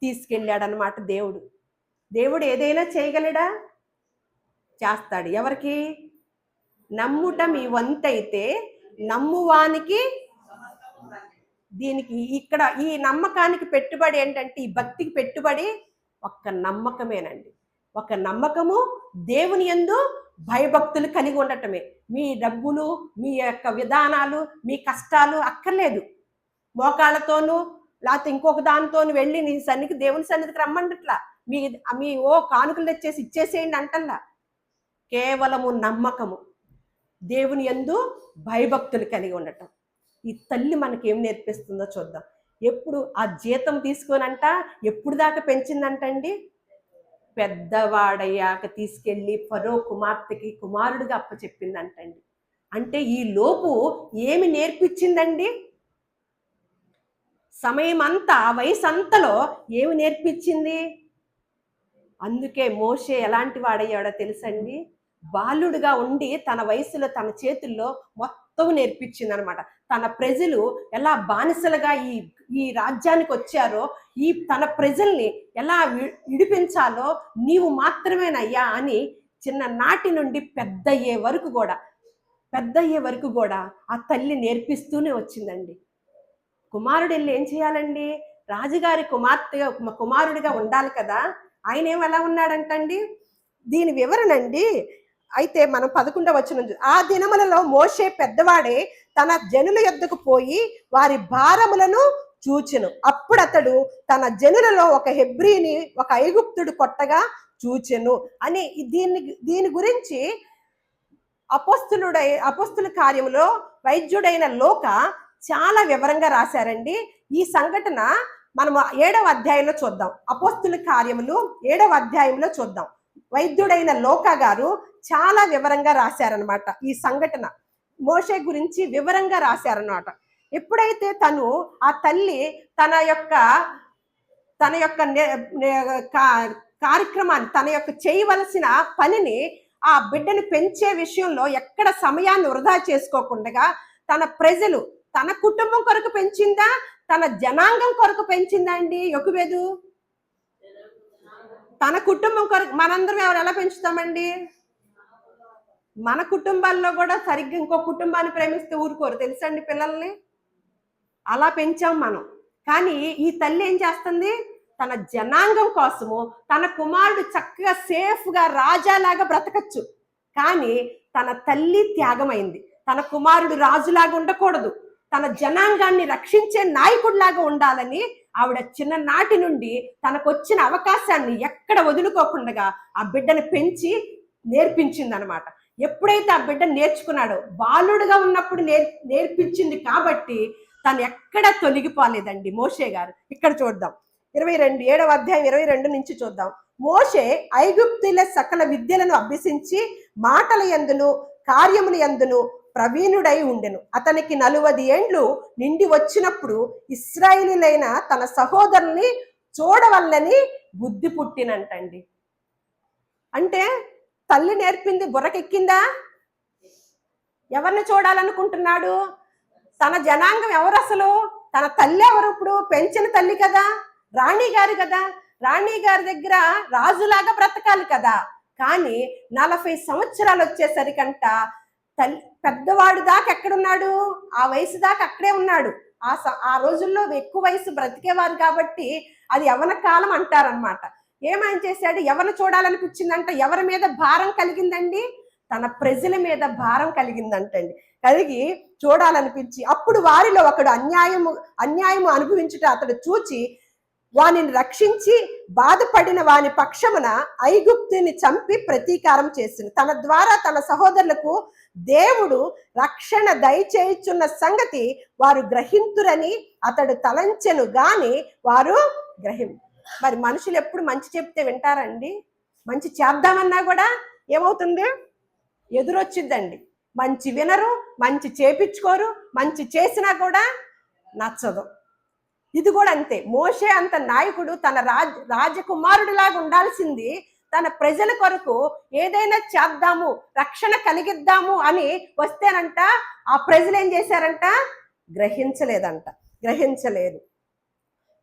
తీసుకెళ్ళాడనమాట దేవుడు. దేవుడు ఏదైనా చేయగలడా? చేస్తాడు. ఎవరికి? నమ్ముట మీ వంతైతే నమ్మువానికి. దీనికి ఇక్కడ ఈ నమ్మకానికి పెట్టుబడి ఏంటంటే, ఈ భక్తికి పెట్టుబడి ఒక్క నమ్మకమేనండి. ఒక నమ్మకము, దేవుని యందు భయభక్తులు కలిగి ఉండటమే. మీ డబ్బులు, మీ యొక్క విధానాలు, మీ కష్టాలు అక్కర్లేదు. మోకాళ్ళతోనూ లేకపోతే ఇంకొక దానితోనూ వెళ్ళి నీ దేవుని సన్నిధికి రమ్మంటట్లా, మీ కానుకలు తెచ్చేసి ఇచ్చేసేయండి అంటల్లా. కేవలము నమ్మకము, దేవుని యందు భయభక్తులు కలిగి ఉండటం. ఈ తల్లి మనకి ఏం నేర్పిస్తుందో చూద్దాం. ఎప్పుడు ఆ జీతం తీసుకోనంట ఎప్పుడు దాకా పెంచిందంటండి? పెద్దవాడయ్యాక తీసుకెళ్ళి ఫరో కుమార్తెకి కుమారుడిగా అప్పచెప్పిందంటండి. అంటే ఈ లోపు ఏమి నేర్పించిందండి? సమయం అంతా, వయసు అంతలో ఏమి నేర్పించింది? అందుకే మోషే ఎలాంటి వాడయ్యాడో తెలుసండి? బాలుడుగా ఉండి తన వయసులో తన చేతుల్లో మొత్తం నేర్పించింది అనమాట. తన ప్రజలు ఎలా బానిసలుగా ఈ రాజ్యానికి వచ్చారో, తన ప్రజల్ని ఎలా విడిపించాలో నీవు మాత్రమేనయ్యా అని చిన్ననాటి నుండి పెద్ద అయ్యే వరకు కూడా ఆ తల్లి నేర్పిస్తూనే వచ్చిందండి. కుమారుడు వెళ్ళి ఏం చేయాలండి? రాజుగారి కుమారుడిగా ఉండాలి కదా. ఆయన ఏమలా ఉన్నాడంటండి? దీని వివరణ అండి. అయితే మనం 11వ వచనం, ఆ దినములలో మోషే పెద్దవాడే తన జనుల యొద్దకు పోయి వారి భారములను చూచెను. అప్పుడు అతడు తన జనులలో ఒక హెబ్రీని ఒక ఐగుప్తుడు కొట్టగా చూచెను అని దీని గురించి అపోస్తుల కార్యములో వైద్యుడైన లోక చాలా వివరంగా రాశారండి. ఈ సంఘటన మనం 7వ అధ్యాయంలో చూద్దాం. అపోస్తుల కార్యములు 7వ అధ్యాయంలో చూద్దాం. వైద్యుడైన లోకా గారు చాలా వివరంగా రాశారనమాట. ఈ సంఘటన మోషే గురించి వివరంగా రాశారనమాట. ఎప్పుడైతే ఆ తల్లి తన యొక్క కార్యక్రమాన్ని, తన యొక్క చేయవలసిన పనిని, ఆ బిడ్డను పెంచే విషయంలో ఎక్కడ సమయాన్ని వృధా చేసుకోకుండా తన ప్రజలు, తన కుటుంబం కొరకు పెంచిందా, తన జనాంగం కొరకు పెంచిందా అండి? యొకువేదు తన కుటుంబం కొరకు. మనందరం ఎలా పెంచుతామండి? మన కుటుంబాల్లో కూడా సరిగ్గా ఇంకో కుటుంబాన్ని ప్రేమిస్తే ఊరుకోరు తెలుసండి పిల్లల్ని. అలా పెంచాం మనం. కానీ ఈ తల్లి ఏం చేస్తుంది? తన జనాంగం కోసము తన కుమారుడు చక్కగా సేఫ్గా రాజాలాగా బ్రతకచ్చు, కానీ తన తల్లి త్యాగమైంది. తన కుమారుడు రాజులాగా ఉండకూడదు, తన జనాంగాన్ని రక్షించే నాయకుడిలాగా ఉండాలని ఆవిడ చిన్ననాటి నుండి తనకొచ్చిన అవకాశాన్ని ఎక్కడ వదులుకోకుండా ఆ బిడ్డను పెంచి నేర్పించింది అనమాట. ఎప్పుడైతే ఆ బిడ్డ నేర్చుకున్నాడో, బాలుడుగా ఉన్నప్పుడు నేర్పించింది కాబట్టి తను ఎక్కడ తొలగిపోలేదండి మోషే గారు. ఇక్కడ చూద్దాం, 7వ అధ్యాయం 22 నుంచి చూద్దాం. మోషే ఐగుప్తుల సకల విద్యలను అభ్యసించి మాటల యందును కార్యముల యందును ప్రవీణుడై ఉండెను. అతనికి 40 ఏండ్లు నిండి వచ్చినప్పుడు ఇశ్రాయేలీలైన తన సహోదరుల్ని చూడవల్లని బుద్ధి పుట్టినంటండి. అంటే తల్లి నేర్పింది బుర్రకెక్కిందా? ఎవరిని చూడాలనుకుంటున్నాడు? తన జనాంగం ఎవరు? అసలు తన తల్లి ఎవరు? ఇప్పుడు పెంచిన తల్లి కదా, రాణి గారు కదా. రాణి గారి దగ్గర రాజులాగా బ్రతకాలి కదా. కానీ 40 సంవత్సరాలు వచ్చేసరికంట పెద్దవాడు దాకా ఎక్కడున్నాడు? ఆ వయసు దాకా అక్కడే ఉన్నాడు. ఆ రోజుల్లో ఎక్కువ వయసు బ్రతికేవారు కాబట్టి అది యవన కాలం అంటారనమాట. ఏమైనా చేశాడు? ఎవరిని చూడాలనిపించిందంట. ఎవరి మీద భారం కలిగిందండి? తన ప్రజల మీద భారం కలిగిందంటండి. కలిగి చూడాలనిపించి అప్పుడు వారిలో ఒకడు అన్యాయము అనుభవించుట అతడు చూచి వానిని రక్షించి బాధపడిన వాని పక్షమున ఐగుప్తుని చంపి ప్రతీకారం చేసింది. తన ద్వారా తన సహోదరులకు దేవుడు రక్షణ దయచేయుచున్న సంగతి వారు గ్రహింతురని అతడు తలంచెను గాని వారు మరి మనుషులు ఎప్పుడు మంచి చెప్తే వింటారండి? మంచి చేద్దామన్నా కూడా ఏమవుతుంది? ఎదురొచ్చిందండి. మంచి వినరు, మంచి చేపించుకోరు, మంచి చేసినా కూడా నచ్చదు. ఇది కూడా అంతే. మోషే అంత నాయకుడు, తన రాజకుమారుడిలాగా ఉండాల్సింది తన ప్రజల కొరకు ఏదైనా చేద్దాము, రక్షణ కలిగిద్దాము అని వస్తేనంట ఆ ప్రజలు ఏం చేశారంట? గ్రహించలేదు.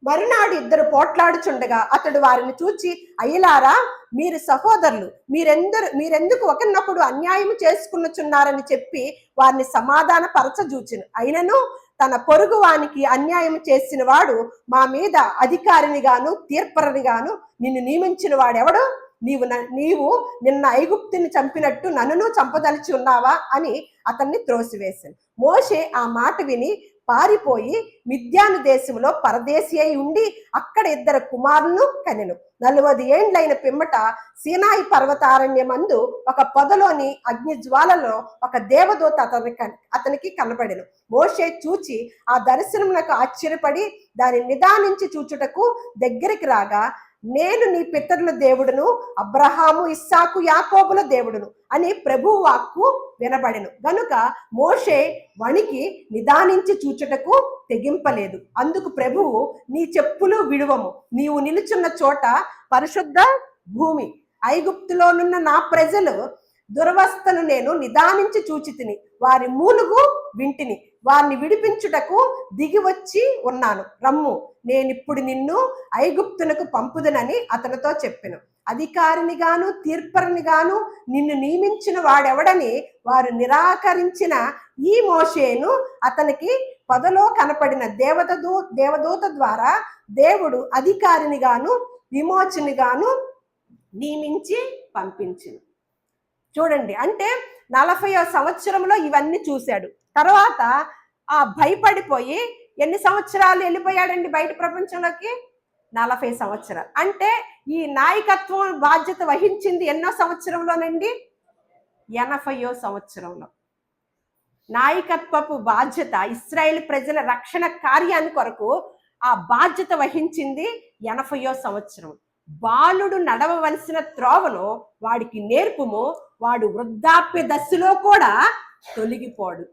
మరునాడు ఇద్దరు పోట్లాడుచుండగా అతడు వారిని చూచి, అయ్యలారా, మీరు సహోదరులు, మీరెందుకు ఒకరినొకడు అన్యాయం చేసుకున్నచున్నారని చెప్పి వారిని సమాధాన పరచజూచును. అయినను తన పొరుగు వానికి అన్యాయం చేసిన వాడు మా మీద అధికారినిగాను తీర్పరనిగాను నిన్ను నియమించిన వాడెవడు? నీవు నిన్న ఐగుప్తుని చంపినట్టు నన్నును చంపదలిచి ఉన్నావా అని అతన్ని త్రోసివేశాను. మోషే ఆ మాట విని పారిపోయి మిద్యాను దేశంలో పరదేశి అయి ఉండి అక్కడ 2 కుమారులను కనెను. 40 ఏండ్లైన పిమ్మట సీనాయి పర్వతారణ్యమందు ఒక పొదలోని అగ్ని జ్వాలలో ఒక దేవదూత అతనికి కనబడెను. మోషే చూచి ఆ దర్శనమునకు ఆశ్చర్యపడి దాని నిదానించి చూచుటకు దగ్గరికి రాగా, నేను నీ పితరుల దేవుడును, అబ్రహాము, ఇస్సాకు, యాకోబుల దేవుడును అని ప్రభువు వాక్కు వినబడెను. గనుక మోషే వణికి నిదానించి చూచుటకు తెగింపలేదు. అందుకు ప్రభువు, నీ చెప్పులు విడువము, నీవు నిలుచున్న చోట పరిశుద్ధ భూమి. ఐగుప్తులోనున్న నా ప్రజలు దురవస్థను నేను నిదానించి చూచితిని, వారి మూలుగు వింటిని, వారిని విడిపించుటకు దిగి వచ్చి ఉన్నాను. రమ్ము, నేనిప్పుడు నిన్ను ఐగుప్తునకు పంపుదనని అతనితో చెప్పెను. అధికారినిగాను తీర్పరినిగాను నిన్ను నియమించిన వాడెవడని వారు నిరాకరించిన ఈ మోషేను అతనికి పొదలో కనపడిన దేవదూత ద్వారా దేవుడు అధికారినిగాను విమోచనిగాను నియమించి పంపించింది. చూడండి, అంటే 40వ సంవత్సరంలో ఇవన్నీ చూశాడు. తర్వాత భయపడిపోయి ఎన్ని సంవత్సరాలు వెళ్ళిపోయాడండి బయట ప్రపంచంలోకి? 40 సంవత్సరాలు. అంటే ఈ నాయకత్వం బాధ్యత వహించింది ఎన్నో సంవత్సరంలోనండి? 80వ సంవత్సరంలో. నాయకత్వపు బాధ్యత, ఇశ్రాయేల్ ప్రజల రక్షణ కార్యాన్ని కొరకు ఆ బాధ్యత వహించింది 80వ సంవత్సరం. బాలుడు నడవవలసిన త్రోవలో వాడికి నేర్పుము, వాడు వృద్ధాప్య దశలో కూడా తొలగిపోడు.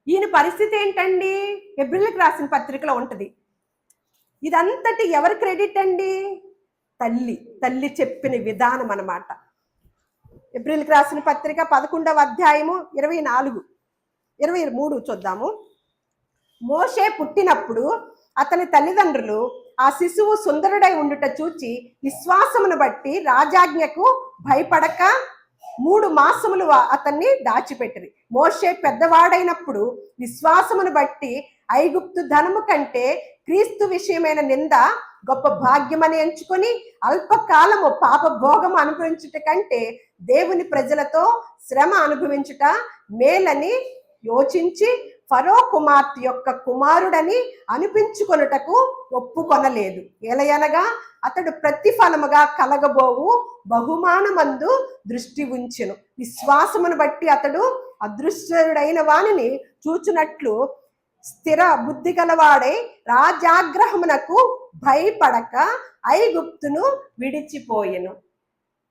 ఈయన పరిస్థితి ఏంటండి? హెబ్రీయులకు రాసిన పత్రికలో ఉంటది. ఇదంతటి ఎవరి క్రెడిట్ అండి? తల్లి చెప్పిన విధానం అన్నమాట. హెబ్రీయులకు రాసిన పత్రిక 11వ అధ్యాయము 24, 23 చూద్దాము. మోషే పుట్టినప్పుడు అతని తల్లిదండ్రులు ఆ శిశువు సుందరుడై ఉండుట చూచి విశ్వాసమును బట్టి రాజాజ్ఞకు భయపడక 3 మాసములు అతన్ని దాచిపెట్టిరి. మోషే పెద్దవాడైనప్పుడు విశ్వాసమును బట్టి ఐగుప్తు ధనము కంటే క్రీస్తు విషయమైన నింద గొప్ప భాగ్యమని ఎంచుకొని అల్పకాలము పాప భోగము అనుభవించుట కంటే దేవుని ప్రజలతో శ్రమ అనుభవించుట మేలని యోచించి ఫరో కుమార్తె యొక్క కుమారుడని అనిపించుకొనుటకు ఒప్పుకొనలేదు. ఎలయనగా అతడు ప్రతిఫలముగా కలగబోవు బహుమానమందు దృష్టి ఉంచెను. విశ్వాసమును బట్టి అతడు అదృశ్యుడైన వానిని చూచునట్లు స్థిర బుద్ధి గలవాడై రాజాగ్రహమునకు భయపడక ఐగుప్తును విడిచిపోయెను.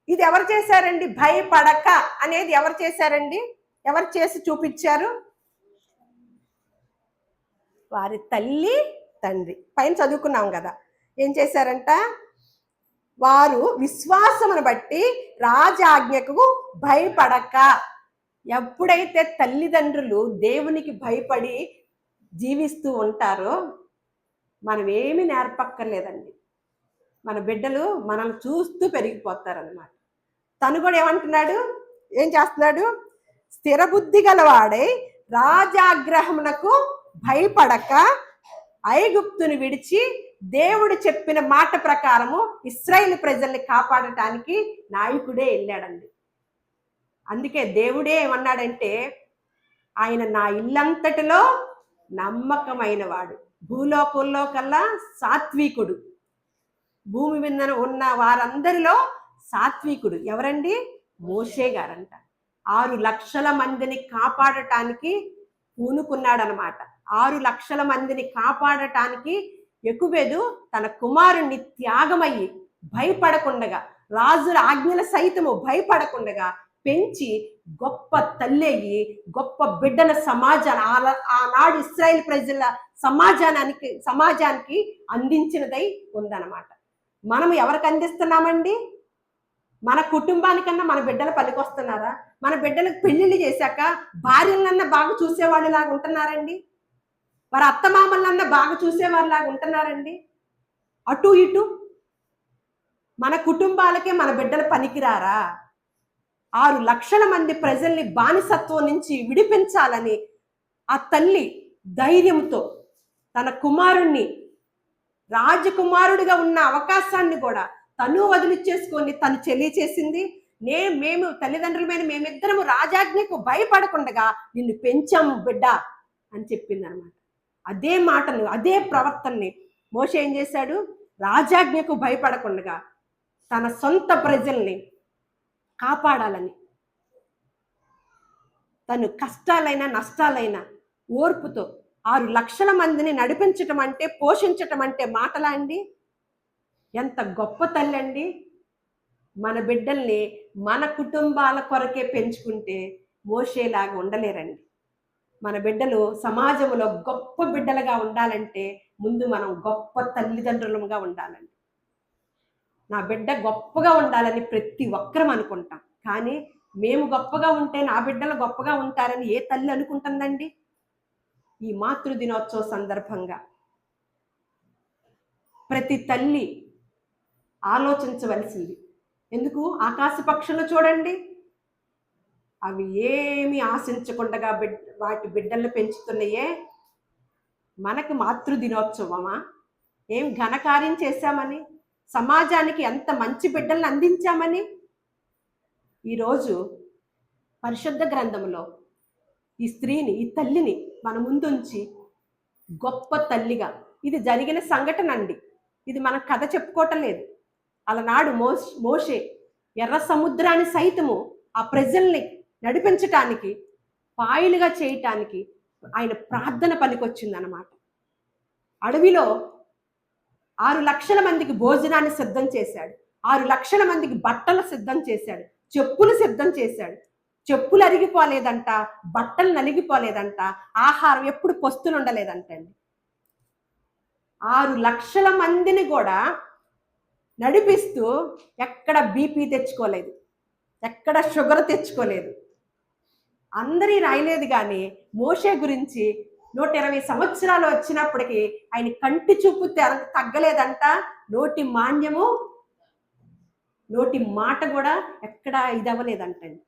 ఇది ఎవరు చేశారండి? భయపడక అనేది ఎవరు చేశారండి? ఎవరు చేసి చూపించారు? వారి తల్లి తండ్రి. పైన చదువుకున్నాం కదా, ఏం చేశారంట? వారు విశ్వాసమును బట్టి రాజాజ్ఞకు భయపడక. ఎప్పుడైతే తల్లిదండ్రులు దేవునికి భయపడి జీవిస్తూ ఉంటారో మనం ఏమి నేర్పక్కర్లేదండి. మన బిడ్డలు మనల్ని చూస్తూ పెరిగిపోతారనమాట. తను కూడా ఏమంటున్నాడు? ఏం చేస్తున్నాడు? స్థిర బుద్ధి గలవాడై రాజాగ్రహమునకు భయపడక ఐగుప్తుని విడిచి దేవుడు చెప్పిన మాట ప్రకారము ఇశ్రాయేలు ప్రజల్ని కాపాడటానికి నాయకుడే వెళ్ళాడండి. అందుకే దేవుడే ఏమన్నాడంటే, ఆయన నా ఇల్లంతటిలో నమ్మకమైన వాడు, భూలోకంలో కల్లా సాత్వికుడు, భూమి మీద ఉన్న వారందరిలో సాత్వికుడు ఎవరండి? మోషే గారంట. 6 లక్షల మందిని కాపాడటానికి పూనుకున్నాడనమాట. 6 లక్షల మందిని కాపాడటానికి యెహోవా తన కుమారుణ్ణి త్యాగమయ్యి భయపడకుండగా, రాజుల ఆజ్ఞల సైతము భయపడకుండగా పెంచి గొప్ప తల్లి, గొప్ప బిడ్డల సమాజాన్ని ఆనాడు ఇశ్రాయేల్ ప్రజల సమాజానికి అందించినదై ఉందన్నమాట. మనం ఎవరికి అందిస్తున్నామండి? మన కుటుంబానికన్నా మన బిడ్డలు పనికొస్తున్నారా? మన బిడ్డలకు పెళ్లిళ్ళు చేశాక భార్యలన్నా బాగా చూసేవాళ్ళు లాగా ఉంటున్నారండి? వారి అత్తమామలన్నా బాగా చూసేవాళ్ళలాగా ఉంటున్నారండి? అటు ఇటు మన కుటుంబాలకే మన బిడ్డలు పనికిరారా? 6 లక్షల మంది ప్రజల్ని బానిసత్వం నుంచి విడిపించాలని ఆ తల్లి ధైర్యంతో తన కుమారుణ్ణి, రాజకుమారుడిగా ఉన్న అవకాశాన్ని కూడా తను వదిలిచ్చేసుకొని తను చేసింది. మేము తల్లిదండ్రులమైన మేమిద్దరము రాజాజ్ఞకు భయపడకుండగా నిన్ను పెంచాము బిడ్డ అని చెప్పింది అనమాట. అదే మాటలు, అదే ప్రవర్తనని మోషే ఏం చేశాడు? రాజాజ్ఞకు భయపడకుండగా తన సొంత ప్రజల్ని కాపాడాలని తను కష్టాలైనా నష్టాలైనా ఓర్పుతో 6 లక్షల మందిని నడిపించటం అంటే, పోషించటం అంటే మాటలా అండి? ఎంత గొప్ప తల్లి అండి! మన బిడ్డల్ని మన కుటుంబాల కొరకే పెంచుకుంటే మోషేలాగా ఉండలేరండి. మన బిడ్డలు సమాజంలో గొప్ప బిడ్డలుగా ఉండాలంటే ముందు మనం గొప్ప తల్లిదండ్రులుగా ఉండాలండి. నా బిడ్డ గొప్పగా ఉండాలని ప్రతి ఒక్కరం అనుకుంటాం, కానీ మేము గొప్పగా ఉంటే నా బిడ్డలు గొప్పగా ఉంటారని ఏ తల్లి అనుకుంటుందండి? ఈ మాతృ దినోత్సవ సందర్భంగా ప్రతి తల్లి ఆలోచించవలసింది. ఎందుకు? ఆకాశ పక్షులు చూడండి, అవి ఏమి ఆశించకుండా వాటి బిడ్డలను పెంచుతున్నాయే. మనకు మాతృ దినోత్సవమా? ఏం ఘనకార్యం చేశామని, సమాజానికి ఎంత మంచి బిడ్డలను అందించామని? ఈరోజు పరిశుద్ధ గ్రంథంలో ఈ స్త్రీని, ఈ తల్లిని మన ముందుంచి గొప్ప తల్లిగా, ఇది జరిగిన సంఘటన అండి, ఇది మనం కథ చెప్పుకోవటం లేదు. అలనాడు మోషే ఎర్ర సముద్రాన్ని సైతము ఆ ప్రజల్ని నడిపించటానికి, పాయలుగా చేయటానికి ఆయన ప్రార్థన పనికొచ్చిందనమాట. అడవిలో 6 లక్షల మందికి భోజనాన్ని సిద్ధం చేశాడు, 6 లక్షల మందికి బట్టలు సిద్ధం చేశాడు, చెప్పులు సిద్ధం చేశాడు. చెప్పులు అరిగిపోలేదంట, బట్టలు నలిగిపోలేదంట, ఆహారం ఎప్పుడు పొస్తులుండలేదంటండి. 6 లక్షల మందిని కూడా నడిపిస్తూ ఎక్కడ బీపీ తెచ్చుకోలేదు, ఎక్కడ షుగర్ తెచ్చుకోలేదు. అందరి రాయలేదు, కానీ మోషే గురించి 120 సంవత్సరాలు వచ్చినప్పటికీ ఆయన కంటి చూపు తగ్గలేదంట. నోటి మాన్యము, నోటి మాట కూడా ఎక్కడ ఇదవ్వలేదంటండి.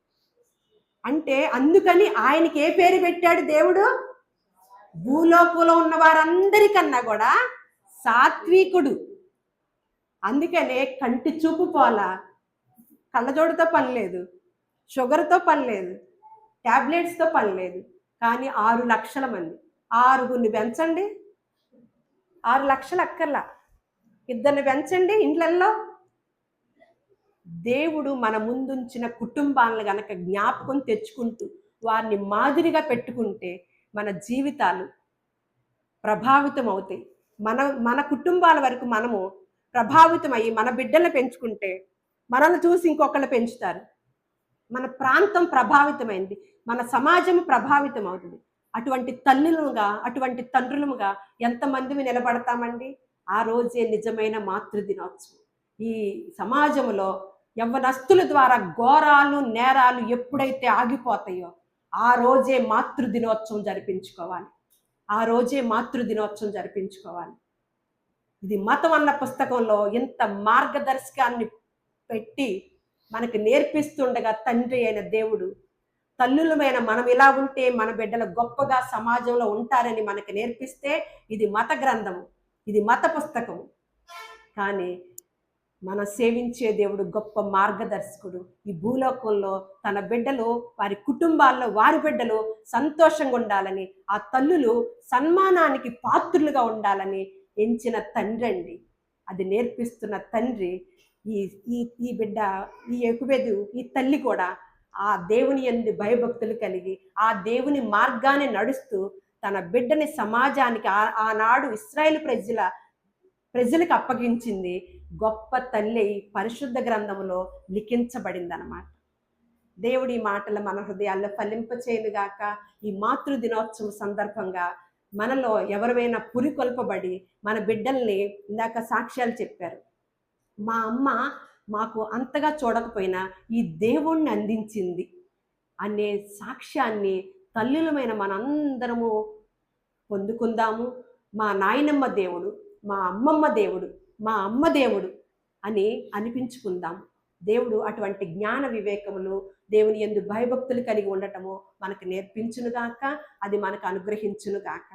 అంటే అందుకని ఆయనకి ఏ పేరు పెట్టాడు దేవుడు? భూలోకంలో ఉన్న వారందరికన్నా కూడా సాత్వికుడు. అందుకనే కంటి చూపు పోలా, కళ్ళజోడుతో పని లేదు, షుగర్తో పని లేదు, ట్యాబ్లెట్స్తో పని లేదు. కానీ 6 లక్షల మంది, 6గురిని పెంచండి, 6 లక్షలు అక్కర్లా, 2 పెంచండి ఇండ్లల్లో. దేవుడు మన ముందుంచిన కుటుంబాలను గనక జ్ఞాపకం తెచ్చుకుంటూ వారిని మాదిరిగా పెట్టుకుంటే మన జీవితాలు ప్రభావితం అవుతాయి. మన మన కుటుంబాల వరకు మనము ప్రభావితం అయ్యి మన బిడ్డలను పెంచుకుంటే మనల్ని చూసి ఇంకొకళ్ళు పెంచుతారు. మన ప్రాంతం ప్రభావితమైంది. మన సమాజం ప్రభావితం అవుతుంది. అటువంటి తల్లులుగా, అటువంటి తండ్రులముగా ఎంతమందిమి నిలబడతామండి? ఆ రోజే నిజమైన మాతృ దినోత్సవం. ఈ సమాజంలో యవ్వనస్తుల ద్వారా ఘోరాలు, నేరాలు ఎప్పుడైతే ఆగిపోతాయో, ఆ రోజే మాతృ దినోత్సవం జరిపించుకోవాలి. ఆ రోజే మాతృ దినోత్సవం జరిపించుకోవాలి. ఇది మతం అన్న పుస్తకంలో ఇంత మార్గదర్శకాన్ని పెట్టి మనకు నేర్పిస్తుండగా తండ్రి అయిన దేవుడు, తల్లులమైన మనం ఇలా ఉంటే మన బిడ్డలు గొప్పగా సమాజంలో ఉంటారని మనకు నేర్పిస్తే ఇది మత గ్రంథము, ఇది మత పుస్తకము. కానీ మనం సేవించే దేవుడు గొప్ప మార్గదర్శకుడు. ఈ భూలోకంలో తన బిడ్డలు, వారి కుటుంబాల్లో వారి బిడ్డలు సంతోషంగా ఉండాలని, ఆ తల్లులు సన్మానానికి పాత్రులుగా ఉండాలని ఎంచిన తండ్రి అండి. అది నేర్పిస్తున్న తండ్రి. ఈ ఈ ఈ బిడ్డ, ఈ ఎకుబెదు, ఈ తల్లి కూడా ఆ దేవుని యందు భయభక్తులు కలిగి ఆ దేవుని మార్గాన్ని నడుస్తూ తన బిడ్డని సమాజానికి ఆనాడు ఇశ్రాయేలు ప్రజలకు అప్పగించింది. గొప్ప తల్లి పరిశుద్ధ గ్రంథములో లిఖించబడిందనమాట. దేవుడి మాటలు మన హృదయాల్లో ఫలింపచేయునుగాక. ఈ మాతృ దినోత్సవం సందర్భంగా మనలో ఎవరైనా పురికొల్పబడి మన బిడ్డల్ని, ఇందాక సాక్ష్యాలు చెప్పారు, మా అమ్మ మాకు అంతగా చూడకపోయినా ఈ దేవుణ్ణి అందించింది అనే సాక్ష్యాన్ని తల్లులమైన మనందరము పొందుకుందాము. మా నాయనమ్మ దేవుడు, మా అమ్మమ్మ దేవుడు, మా అమ్మ దేవుడు అని అనిపించుకుందాం. దేవుడు అటువంటి జ్ఞాన వివేకములు, దేవుని యందు భయభక్తులు కలిగి ఉండటము మనకు నేర్పించునుగాక, అది మనకు అనుగ్రహించునుగాక.